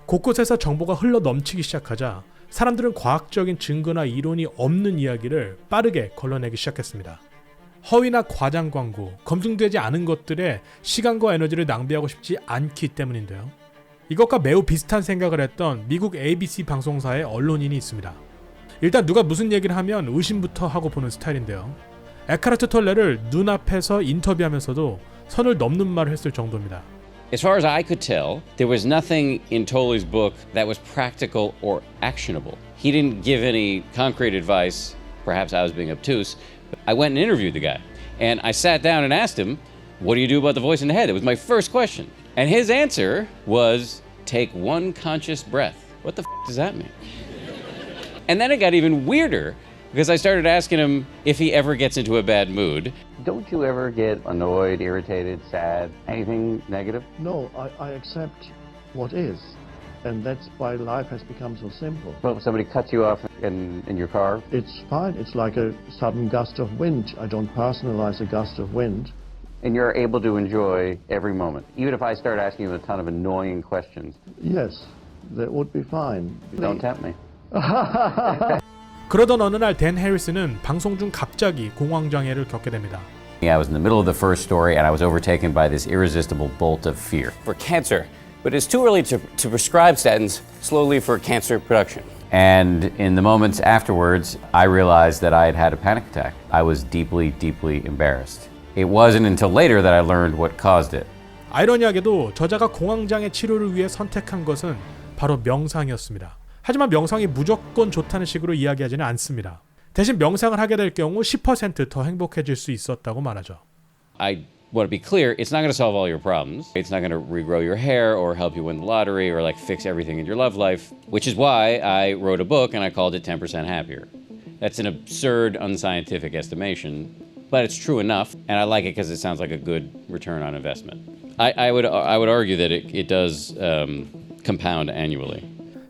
곳곳에서 정보가 흘러 넘치기 시작하자 사람들은 과학적인 증거나 이론이 없는 이야기를 빠르게 걸러내기 시작했습니다. 허위나 과장 광고, 검증되지 않은 것들에 시간과 에너지를 낭비하고 싶지 않기 때문인데요. 이것과 매우 비슷한 생각을 했던 미국 ABC 방송사의 언론인이 있습니다. 일단 누가 무슨 얘기를 하면 의심부터 하고 보는 스타일인데요. 에카르트 톨레를 눈앞에서 인터뷰하면서도 선을 넘는 말을 했을 정도입니다. As far as I could tell, there was nothing in Tolle's book that was practical or actionable. He didn't give any concrete advice. Perhaps I was being obtuse. But I went and interviewed the guy. And I sat down and asked him, what do you do about the voice in the head? It was my first question. And his answer was, take one conscious breath. What the does that mean? And then it got even weirder because I started asking him if he ever gets into a bad mood. Don't you ever get annoyed, irritated, sad, anything negative? No, I accept what is. And that's why life has become so simple. Well, if somebody cuts you off in your car? It's fine. It's like a sudden gust of wind. I don't personalize a gust of wind. And you're able to enjoy every moment, even if I start asking you a ton of annoying questions. Yes, that would be fine. Don't tempt me. 그러던 어느 날 댄 해리스는 방송 중 갑자기 공황장애를 겪게 됩니다. I was in the middle of the first story and I was overtaken by this irresistible bolt of fear. For cancer, but it's too early to prescribe statins slowly for cancer production. And in the moments afterwards, I realized that I had had a panic attack. I was deeply, deeply embarrassed. It wasn't until later that I learned what caused it. 아이러니하게도 저자가 공황장애 치료를 위해 선택한 것은 바로 명상이었습니다. 하지만 명상이 무조건 좋다는 식으로 이야기하지는 않습니다. 대신 명상을 하게 될 경우 10% 더 행복해질 수 있었다고 말하죠. I want to be clear, it's not going to solve all your problems. It's not going to regrow your hair or help you win the lottery or like fix everything in your love life, which is why I wrote a book and I called it 10% Happier. That's an absurd, unscientific estimation, but it's true enough, and I like it because it sounds like a good return on investment. I would argue that it does compound annually.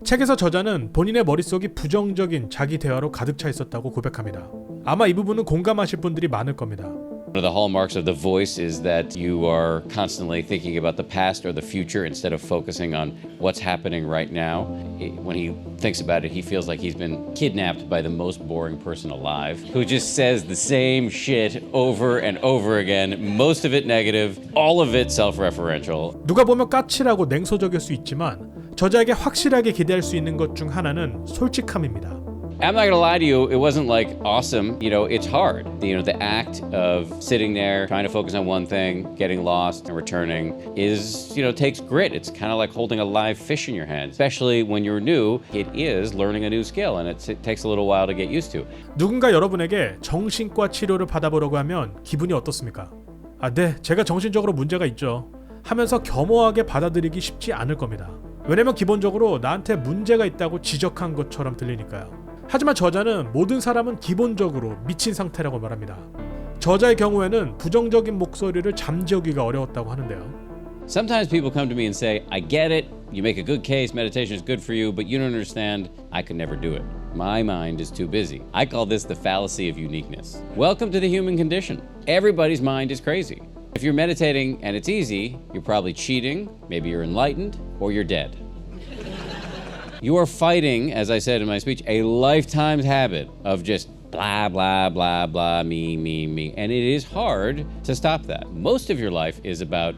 책에서 저자는 본인의 머릿속이 부정적인 자기 대화로 가득 차 있었다고 고백합니다. 아마 이 부분은 공감하실 분들이 많을 겁니다. One of the hallmarks of the voice is that you are constantly thinking about the past or the future instead of focusing on what's happening right now. When he thinks about it, he feels like he's been kidnapped by the most boring person alive, who just says the same shit over and over again, most of it negative, all of it self-referential. 누가 보면 까칠하고 냉소적일 수 있지만 저자에게 확실하게 기대할 수 있는 것 중 하나는 솔직함입니다. I'm not gonna lie to you, it wasn't like awesome. You know, it's hard. The act of sitting there, trying to focus on one thing, getting lost and returning is, takes grit. It's kind of like holding a live fish in your hand. Especially when you're new, it is learning a new skill and it takes a little while to get used to. 누군가 여러분에게 정신과 치료를 받아보려고 하면 기분이 어떻습니까? 네, 제가 정신적으로 문제가 있죠. 하면서 겸허하게 받아들이기 쉽지 않을 겁니다. 왜냐면 기본적으로 나한테 문제가 있다고 지적한 것처럼 들리니까요. 하지만 저자는 모든 사람은 기본적으로 미친 상태라고 말합니다. 저자의 경우에는 부정적인 목소리를 잠재우기가 어려웠다고 하는데요. Sometimes people come to me and say, I get it, you make a good case, meditation is good for you, but you don't understand, I could never do it. My mind is too busy. I call this the fallacy of uniqueness. Welcome to the human condition. Everybody's mind is crazy. If you're meditating and it's easy, you're probably cheating, maybe you're enlightened, or you're dead. You are fighting, as I said in my speech, a lifetime's habit of just blah, blah, blah, blah, me, me, me. And it is hard to stop that. Most of your life is about,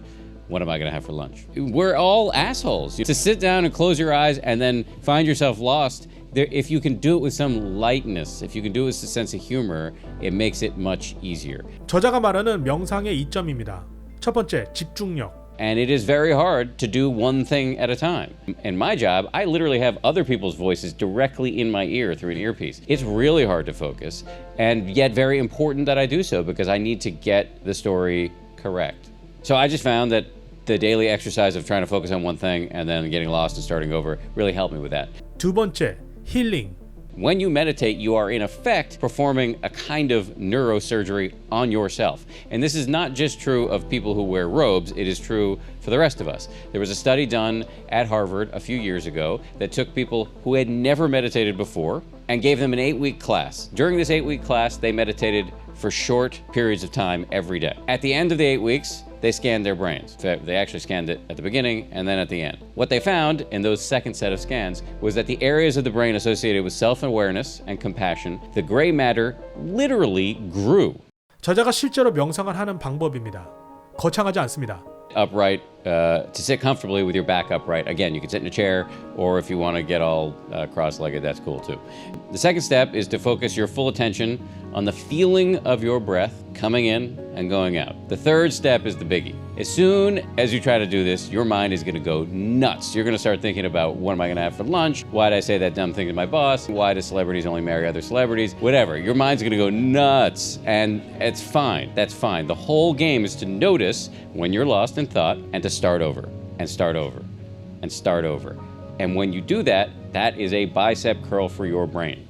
what am I gonna have for lunch? We're all assholes. To sit down and close your eyes and then find yourself lost, if you can do it with some lightness, if you can do it with a sense of humor, it makes it much easier. 저자가 말하는 명상의 이점입니다. 첫 번째, 집중력. And it is very hard to do one thing at a time. In my job, I literally have other people's voices directly in my ear through an earpiece. It's really hard to focus, and yet very important that I do so because I need to get the story correct. So I just found that the daily exercise of trying to focus on one thing and then getting lost and starting over really helped me with that. 두 번째, 힐링. When you meditate, you are in effect performing a kind of neurosurgery on yourself. And this is not just true of people who wear robes, it is true for the rest of us. There was a study done at Harvard a few years ago that took people who had never meditated before and gave them an 8-week class. During this 8-week class, they meditated for short periods of time every day. At the end of the 8 weeks, they scanned their brains. They actually scanned it at the beginning and then at the end. What they found in those second set of scans was that the areas of the brain associated with self-awareness and compassion, the gray matter literally grew. 저자가 실제로 명상을 하는 방법입니다. 거창하지 않습니다. Upright, to sit comfortably with your back upright. Again, you can sit in a chair, or if you want to get all cross-legged, that's cool too. The second step is to focus your full attention on the feeling of your breath coming in and going out. The third step is the biggie. As soon as you try to do this, your mind is going to go nuts. You're going to start thinking about, what am I going to have for lunch? Why did I say that dumb thing to my boss? Why do celebrities only marry other celebrities? Whatever. Your mind's going to go nuts, and it's fine. That's fine. The whole game is to notice when you're lost in thought and to start over and start over and start over. And when you do that, that is a bicep curl for your brain.